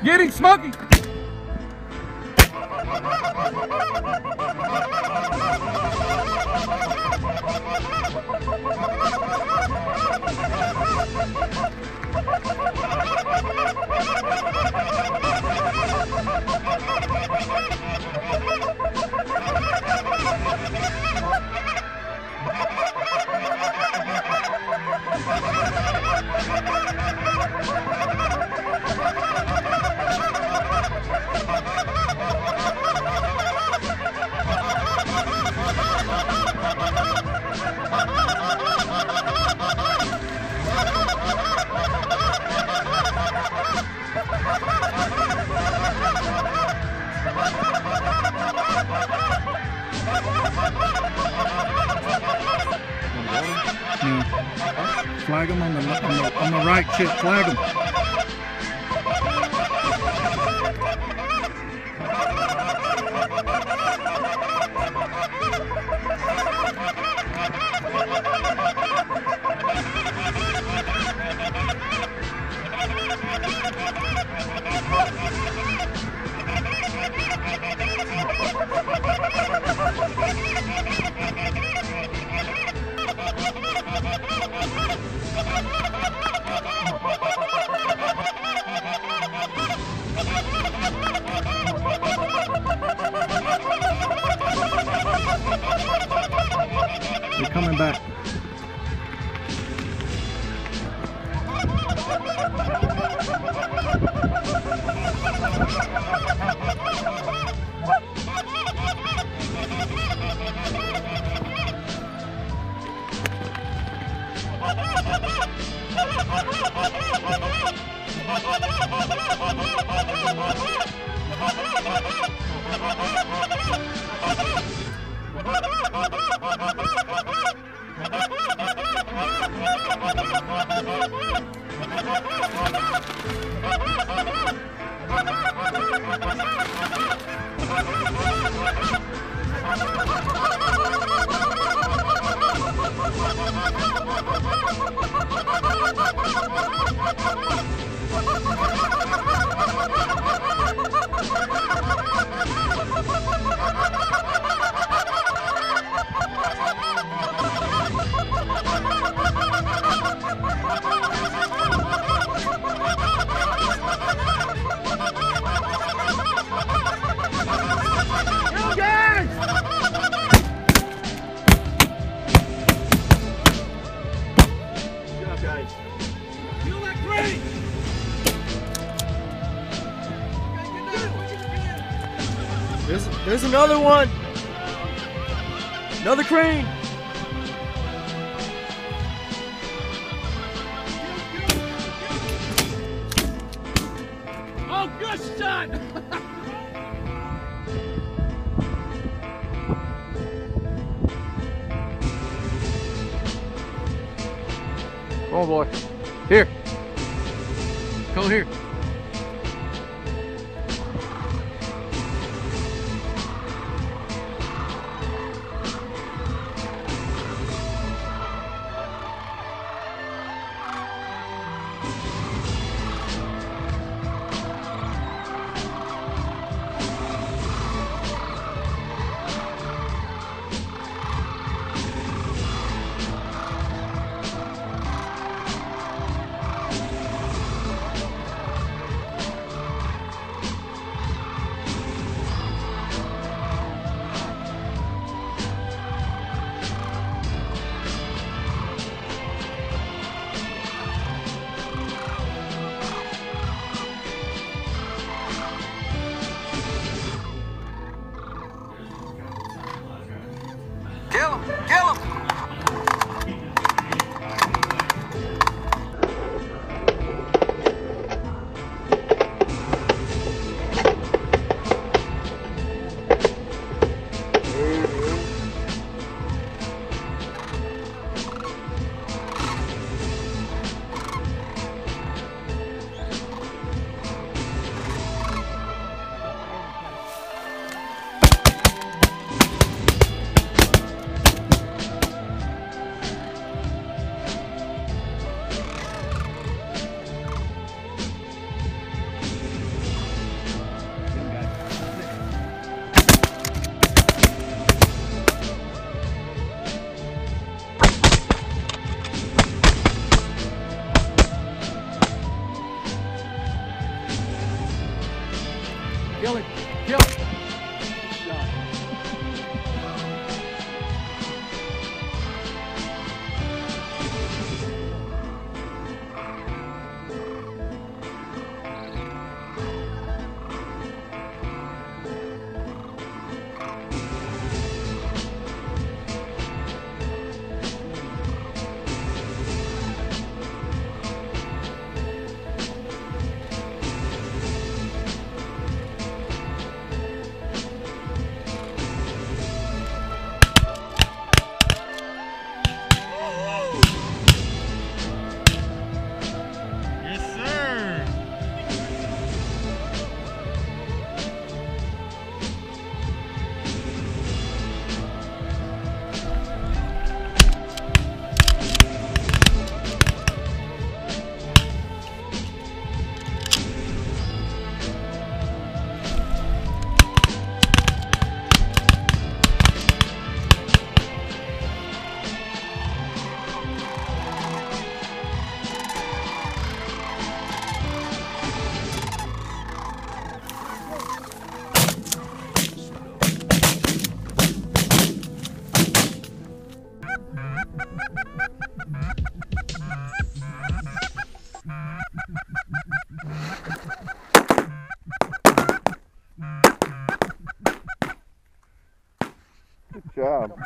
Get him, Smokey! Flag him on the right, Chip. Flag him. They're coming back. There's another one. Another crane. Oh, good shot! Come on, boy. Here. Come here. Kill him! Kill him!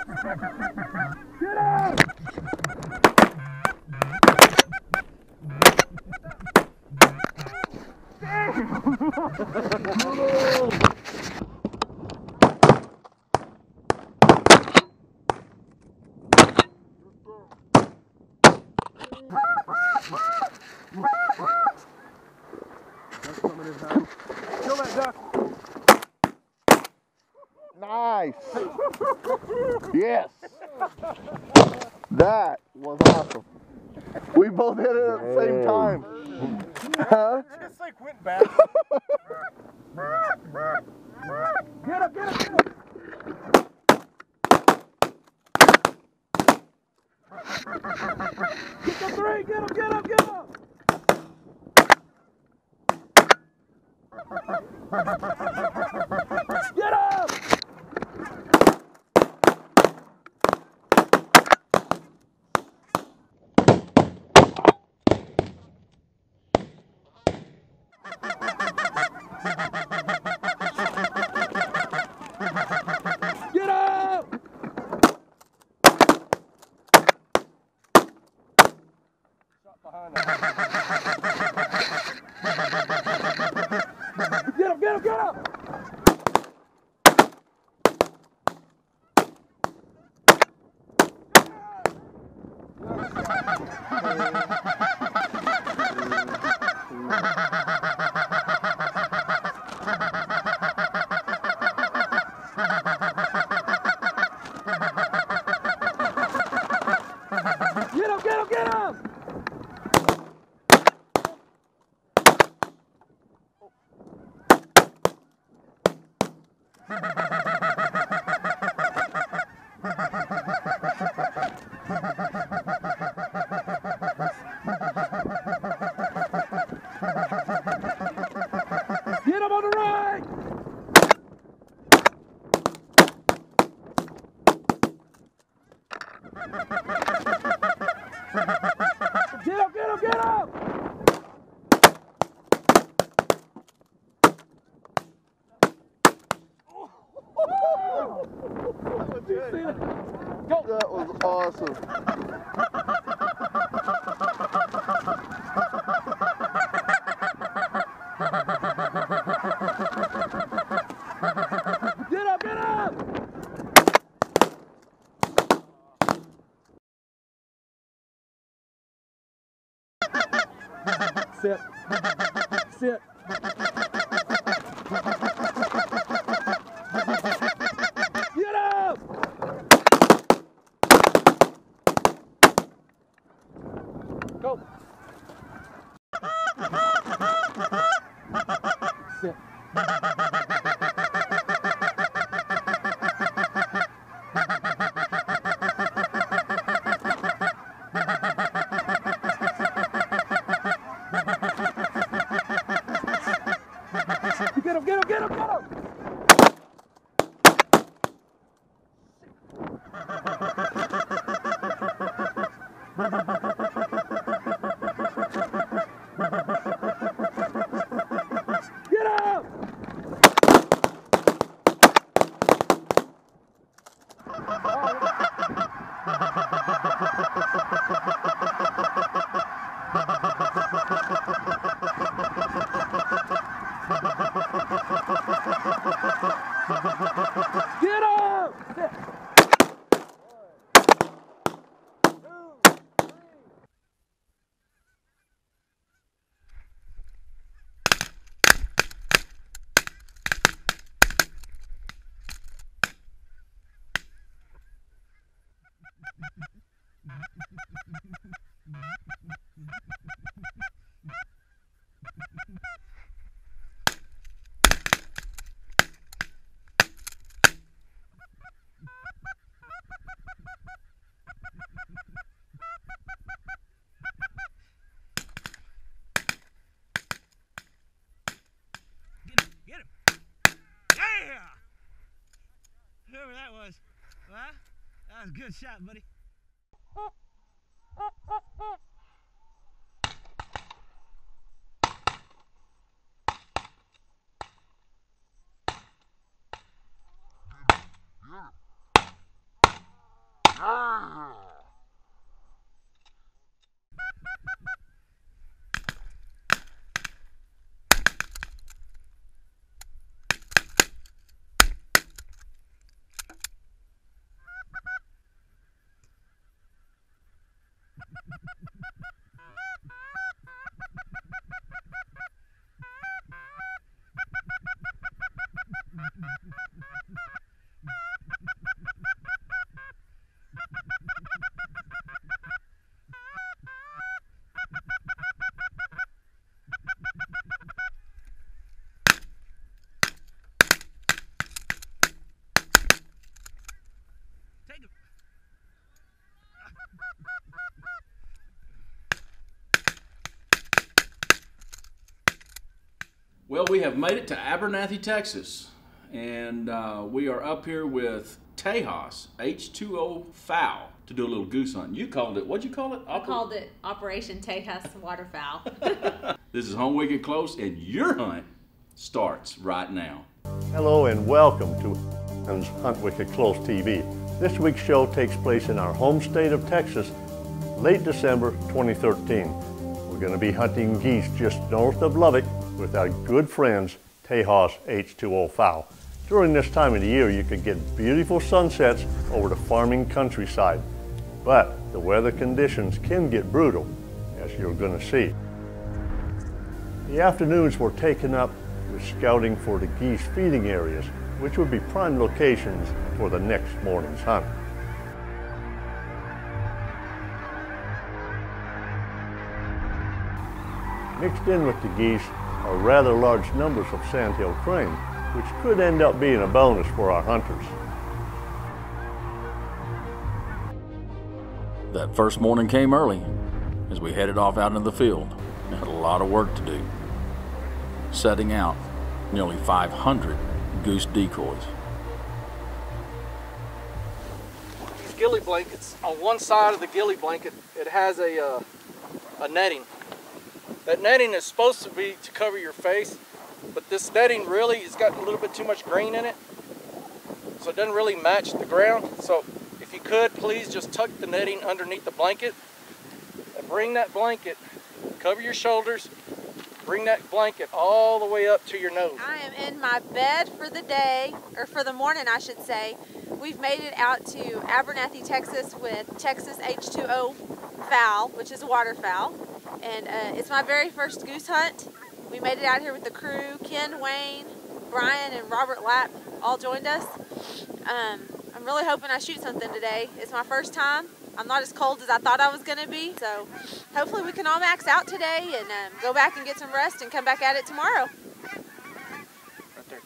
Get out! Kill that duck. Nice. Yes. That was awesome. We both hit it at the same time. Huh? Just like went back. Get up, get up, get up. Get the three, get up, get up, get up. Get up! Get up! Shot behind us. Get up, get up, get up! Get up, get up, get up! Get him on the right! Get up, get up, get up! Go! That was awesome. Get up, get up! Sit. Sit. Get up! Go. Sit. Get him, get him, get him, get him! Get up! Get up! Get him! Yeah! Whoever that was. Huh? That was a good shot, buddy. Take it. Well, we have made it to Abernathy, Texas, and we are up here with Tejas, H2O Fowl, to do a little goose hunt. You called it, what'd you call it? I called it Operation Tejas Waterfowl. This is Home Wicked Close, and your hunt starts right now. Hello and welcome to Hunt Wicked Close TV. This week's show takes place in our home state of Texas, late December 2013. We're going to be hunting geese just north of Lubbock with our good friends, Tejas H2O Fowl. During this time of the year, you can get beautiful sunsets over the farming countryside, but the weather conditions can get brutal, as you're going to see. The afternoons were taken up with scouting for the geese feeding areas, which would be prime locations for the next morning's hunt. Mixed in with the geese are rather large numbers of sandhill crane, which could end up being a bonus for our hunters. That first morning came early as we headed off out into the field. We had a lot of work to do, setting out nearly 500 goose decoys. These ghillie blankets, on one side of the ghillie blanket, it has a netting. That netting is supposed to be to cover your face, but this netting really has got a little bit too much green in it, so it doesn't really match the ground. So if you could, please just tuck the netting underneath the blanket and bring that blanket, cover your shoulders, bring that blanket all the way up to your nose. I am in my bed for the day, or for the morning I should say. We've made it out to Abernathy, Texas with Texas H2O Fowl, which is a waterfowl. And it's my very first goose hunt. We made it out here with the crew. Ken, Wayne, Brian, and Robert Lapp all joined us. I'm really hoping I shoot something today. It's my first time. I'm not as cold as I thought I was going to be. So hopefully we can all max out today and go back and get some rest and come back at it tomorrow. Right there.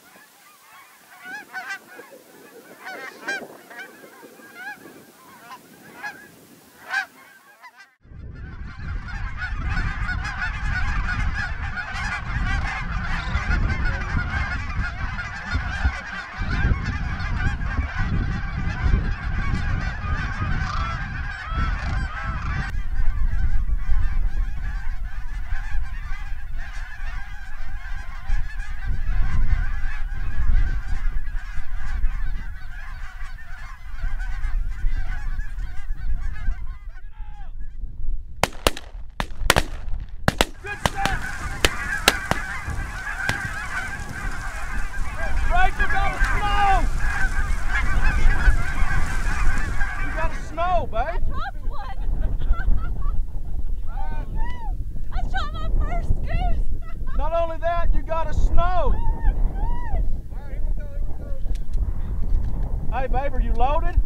Hey babe, are you loaded?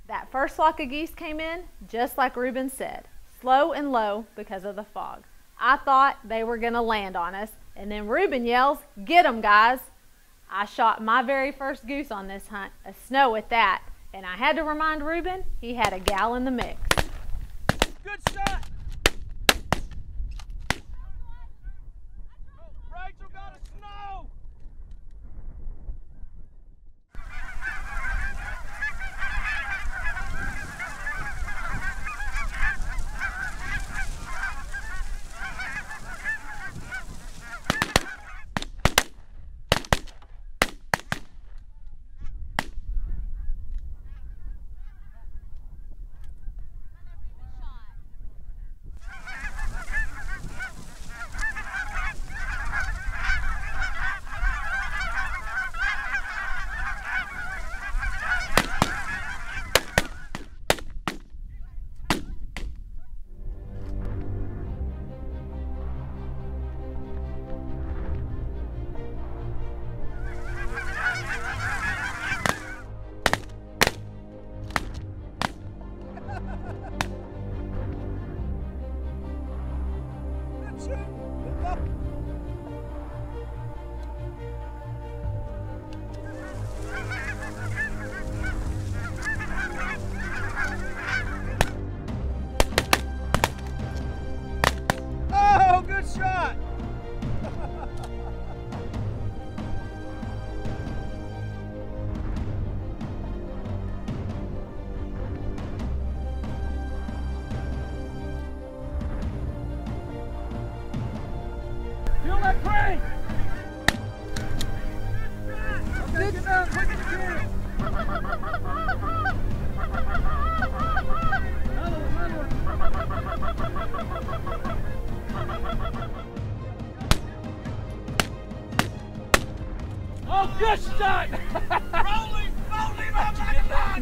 That first flock of geese came in just like Ruben said, slow and low because of the fog. I thought they were gonna land on us, and then Ruben yells, "Get 'em, guys!" I shot my very first goose on this hunt, a snow at that, and I had to remind Ruben he had a gal in the mix. Good shot! Rachel got a snow!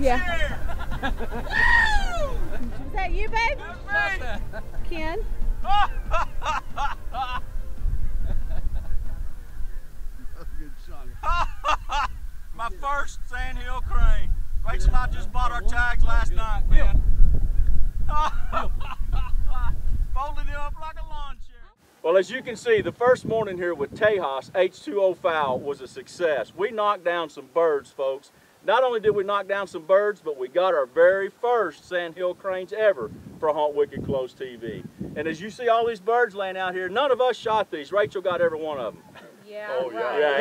Yeah. Is that you, babe? Ken? My first sandhill crane. Rachel and I just bought our tags last night, man. Folded it up like a lawn chair. Well, as you can see, the first morning here with Tejas H2O fowl was a success. We knocked down some birds, folks. Not only did we knock down some birds, but we got our very first sandhill cranes ever for Hunt Wicked Close TV. And as you see all these birds laying out here, none of us shot these. Rachel got every one of them. Yeah, Oh, right. yeah.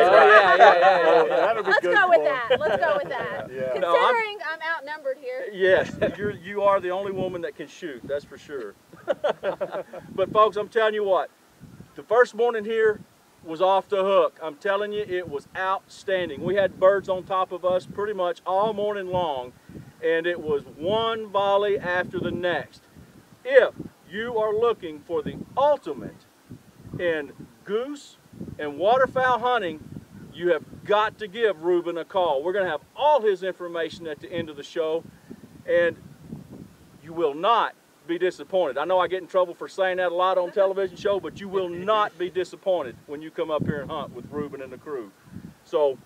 That'll be Let's good go with for that. Let's go with that. Yeah. Considering I'm outnumbered here. Yes, you are the only woman that can shoot, that's for sure. But folks, I'm telling you what, the first morning here was off the hook. I'm telling you, it was outstanding. We had birds on top of us pretty much all morning long, and it was one volley after the next. If you are looking for the ultimate in goose and waterfowl hunting, you have got to give Ruben a call. We're going to have all his information at the end of the show, and you will not be disappointed. I know I get in trouble for saying that a lot on television show, but you will not be disappointed when you come up here and hunt with Ruben and the crew. So,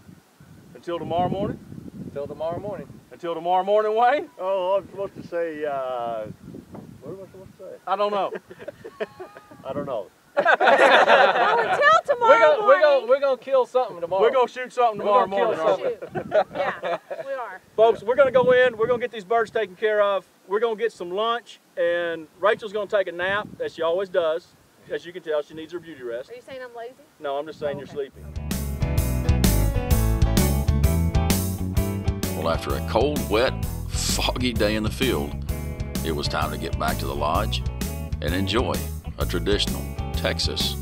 until tomorrow morning. Until tomorrow morning. Until tomorrow morning, Wayne. Oh, I'm supposed to say, what am I supposed to say? I don't know. I don't know. Well, until tomorrow morning. We're gonna kill something tomorrow. We're gonna shoot something tomorrow morning. Yeah, we are. Folks, we're gonna go in, we're gonna get these birds taken care of, we're gonna get some lunch, and Rachel's gonna take a nap, as she always does. As you can tell, she needs her beauty rest. Are you saying I'm lazy? No, I'm just saying okay. you're sleeping. Well, after a cold, wet, foggy day in the field, it was time to get back to the lodge and enjoy a traditional Texas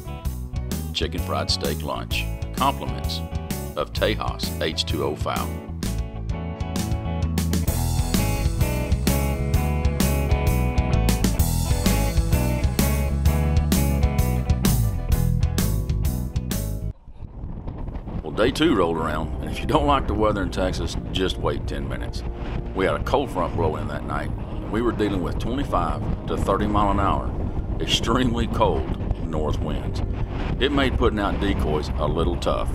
chicken fried steak lunch. Compliments of Tejas H2O fowl. Well, day 2 rolled around, and if you don't like the weather in Texas, just wait 10 minutes. We had a cold front roll in that night, and we were dealing with 25 to 30 mile an hour, extremely cold north winds. It made putting out decoys a little tough.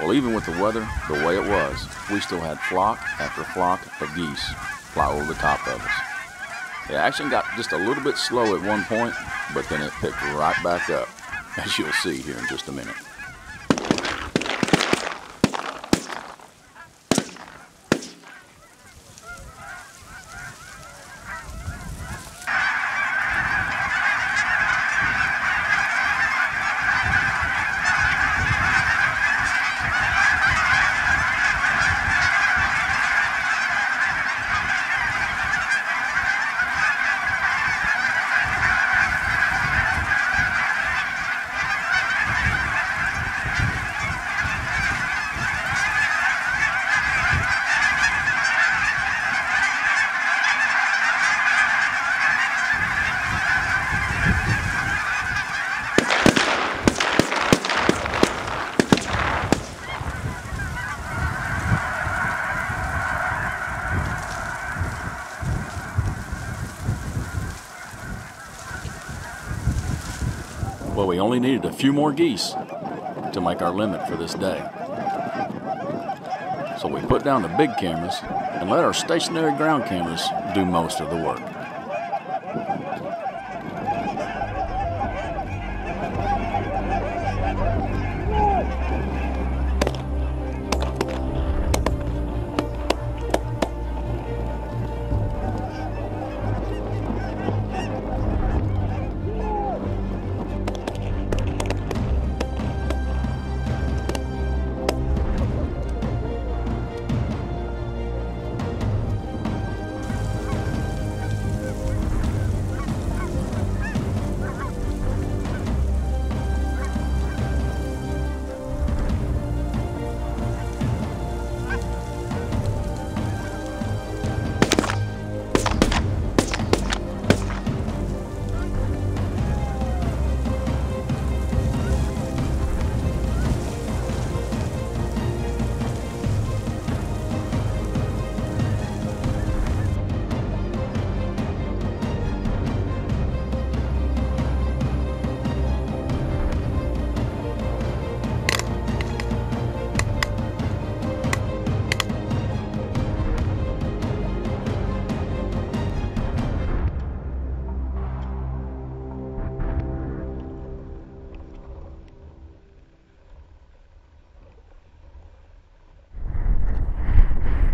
Well, even with the weather the way it was, we still had flock after flock of geese fly over the top of us. The action got just a little bit slow at one point, but then it picked right back up, as you'll see here in just a minute. Well, we only needed a few more geese to make our limit for this day. So we put down the big cameras and let our stationary ground cameras do most of the work.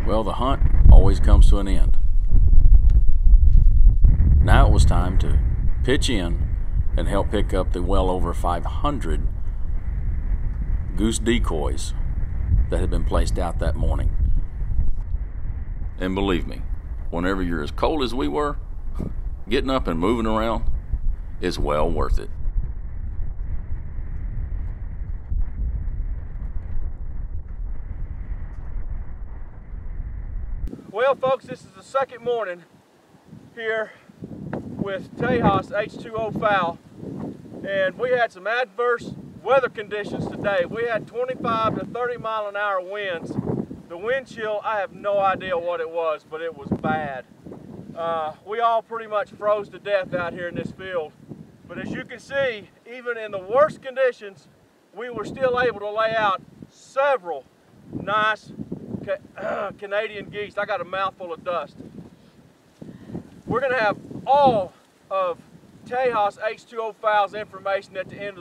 Well, the hunt always comes to an end. Now it was time to pitch in and help pick up the well over 500 goose decoys that had been placed out that morning. And believe me, whenever you're as cold as we were, getting up and moving around is well worth it. Well, folks, this is the second morning here with Tejas H2O fowl, and we had some adverse weather conditions today. We had 25 to 30 mile an hour winds. The wind chill, I have no idea what it was, but it was bad. We all pretty much froze to death out here in this field. But as you can see, even in the worst conditions, we were still able to lay out several nice Canadian geese. I got a mouthful of dust. We're going to have all of Tejas H2O fowl's information at the end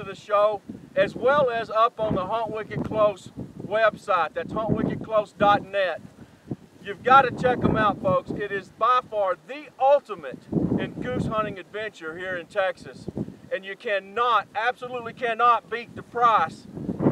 of the show, as well as up on the Hunt Wicked Close website. That's huntwickedclose.net. You've got to check them out, folks. It is by far the ultimate in goose hunting adventure here in Texas. And you cannot, absolutely cannot beat the price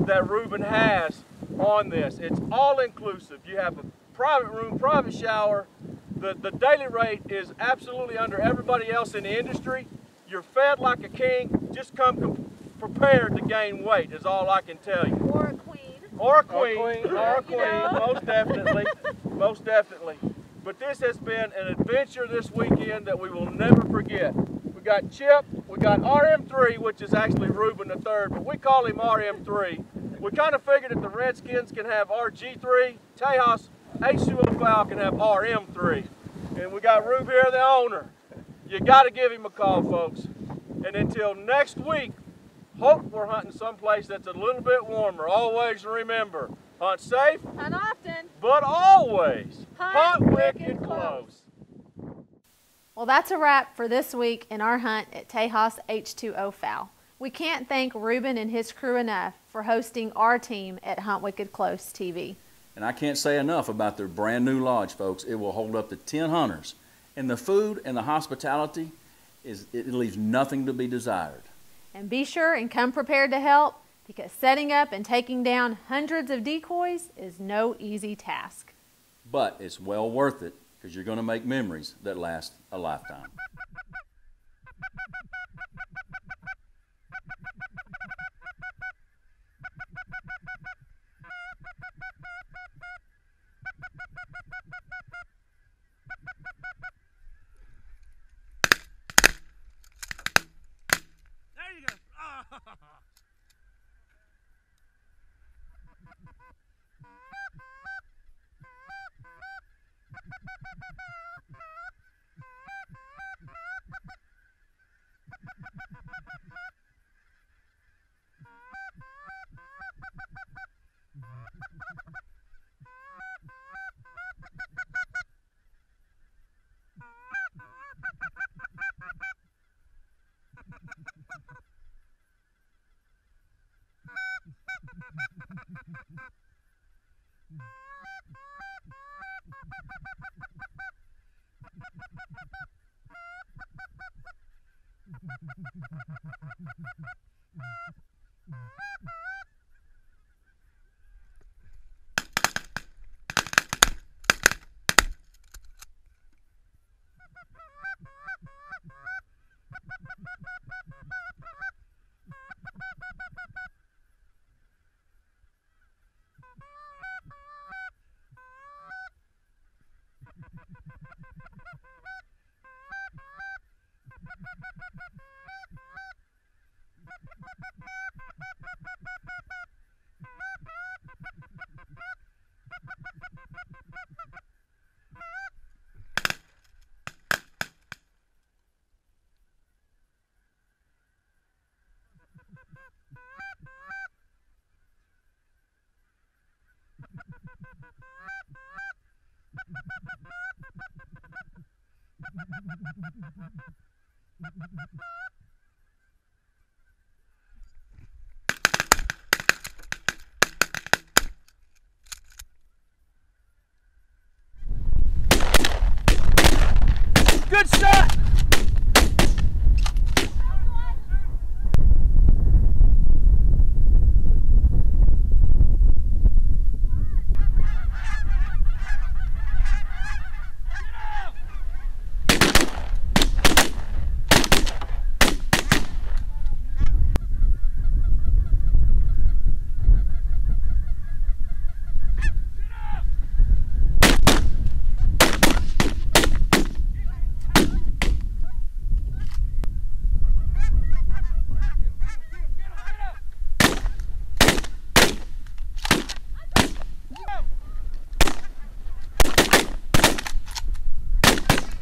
that Reuben has on this. It's all inclusive. You have a private room, private shower. The daily rate is absolutely under everybody else in the industry. You're fed like a king. Just come prepared to gain weight is all I can tell you. Or a queen. Or a queen. Or a queen. Most definitely. Most definitely. But this has been an adventure this weekend that we will never forget. We got Chip, we got RM3, which is actually Reuben the third, but we call him RM3. We kind of figured that the Redskins can have RG3, Tejas H2O fowl can have RM3. And we got Rube here, the owner. You got to give him a call, folks. And until next week, hope we're hunting someplace that's a little bit warmer. Always remember, hunt safe, Hunt often, but always hunt wicked wicked close. Well, that's a wrap for this week in our hunt at Tejas H2O Fowl. We can't thank Ruben and his crew enough for hosting our team at Hunt Wicked Close TV. And I can't say enough about their brand new lodge, folks. It will hold up to 10 hunters. And the food and the hospitality, it leaves nothing to be desired. And be sure and come prepared to help, because setting up and taking down hundreds of decoys is no easy task. But it's well worth it, because you're going to make memories that last a lifetime. There you go. Oh. Good shot!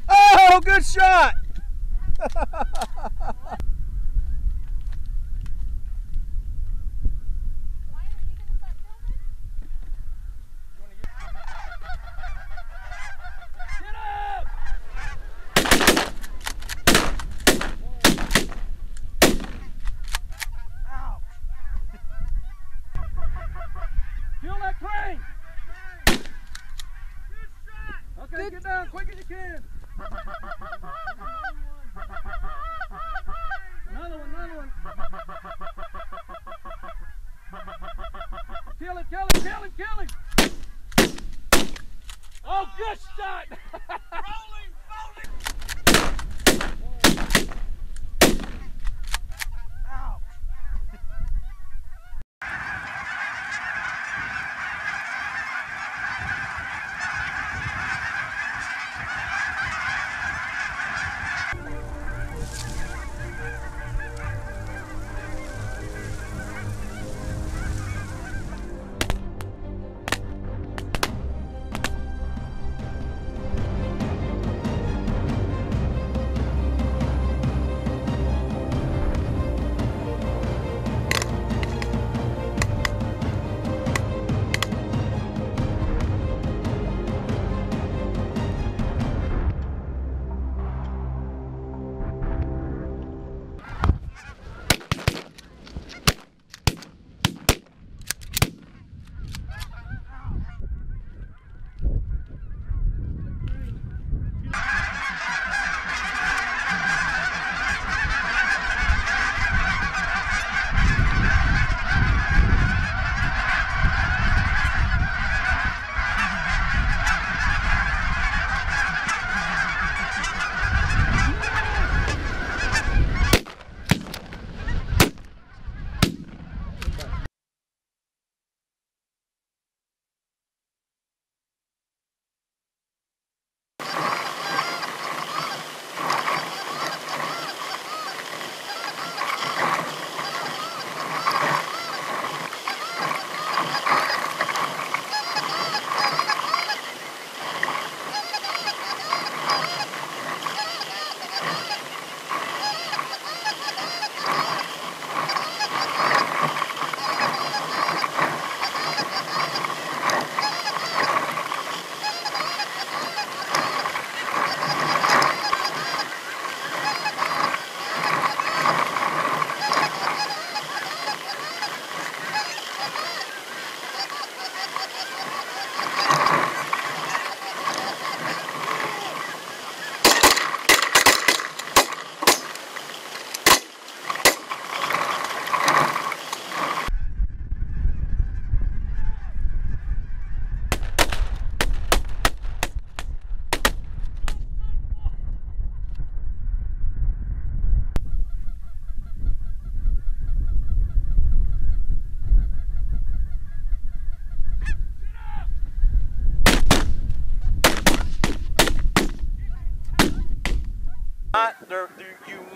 Oh, good shot! Feel that crane! Okay, get down quick as you can. Another one. Kill him. Oh, good shot! Rolling! Ow!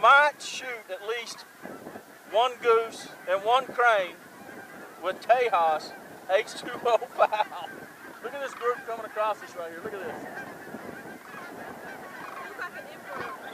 might shoot at least one goose and one crane with Tejas H2O foul. Look at this group coming across us right here. Look at this. Looks like an emperor.